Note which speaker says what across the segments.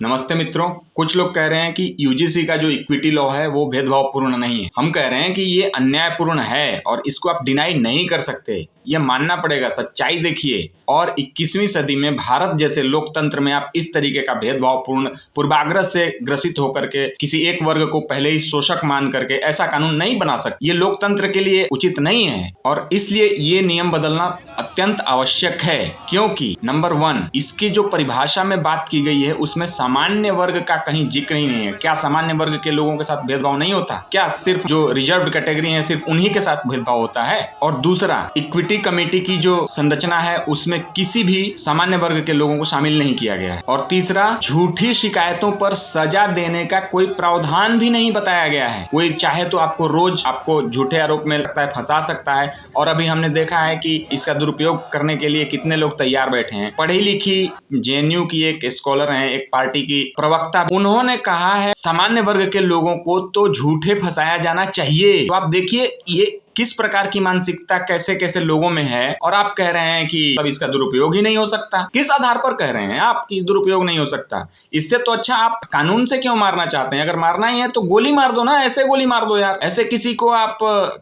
Speaker 1: नमस्ते मित्रों। कुछ लोग कह रहे हैं कि यूजीसी का जो इक्विटी लॉ है वो भेदभावपूर्ण नहीं है। हम कह रहे हैं कि ये अन्यायपूर्ण है और इसको आप डिनाई नहीं कर सकते। ये मानना पड़ेगा। सच्चाई देखिए। और 21वीं सदी में भारत जैसे लोकतंत्र में आप इस तरीके का भेदभावपूर्ण पूर्वाग्रह से ग्रसित होकर के किसी एक वर्ग को पहले ही शोषक मान करके ऐसा कानून नहीं बना सकते। ये लोकतंत्र के लिए उचित नहीं है और इसलिए ये नियम बदलना अत्यंत आवश्यक है। क्योंकि नंबर 1, इसकी जो परिभाषा में बात की गई है उसमें सामान्य वर्ग का कहीं जिक्र ही नहीं है। क्या सामान्य वर्ग के लोगों के साथ भेदभाव नहीं होता? क्या सिर्फ जो रिजर्व कैटेगरी है सिर्फ उन्हीं के साथ भेदभाव होता है? और दूसरा, इक्विटी कमेटी की जो संरचना है उसमें किसी भी सामान्य वर्ग के लोगों को शामिल नहीं किया गया है। और तीसरा, झूठी शिकायतों पर सजा देने का कोई प्रावधान भी नहीं बताया गया है। कोई चाहे तो आपको झूठे आरोप में लगता है फंसा सकता है। और अभी हमने देखा है कि इसका दुरुपयोग करने के लिए कितने लोग तैयार बैठे हैं। पढ़ी लिखी जेएनयू की एक स्कॉलर हैं, एक पार्टी की प्रवक्ता, उन्होंने कहा है सामान्य वर्ग के लोगों को तो झूठे फंसाया जाना चाहिए। तो आप देखिए ये किस प्रकार की मानसिकता कैसे कैसे लोगों में है। और आप कह रहे हैं कि अब इसका दुरुपयोग ही नहीं हो सकता। किस आधार पर कह रहे हैं आप कि दुरुपयोग नहीं हो सकता? इससे तो अच्छा आप कानून से क्यों मारना चाहते हैं? अगर मारना ही है तो गोली मार दो ना, ऐसे गोली मार दो यार। ऐसे किसी को आप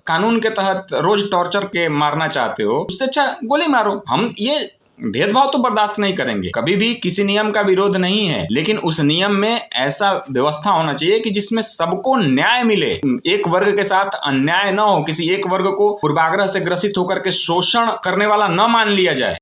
Speaker 1: कानून के तहत रोज टॉर्चर के मारना चाहते हो, उससे अच्छा गोली मारो। हम ये भेदभाव तो बर्दाश्त नहीं करेंगे। कभी भी किसी नियम का विरोध नहीं है, लेकिन उस नियम में ऐसा व्यवस्था होना चाहिए कि जिसमें सबको न्याय मिले। एक वर्ग के साथ अन्याय न हो, किसी एक वर्ग को पूर्वाग्रह से ग्रसित होकर के शोषण करने वाला न मान लिया जाए।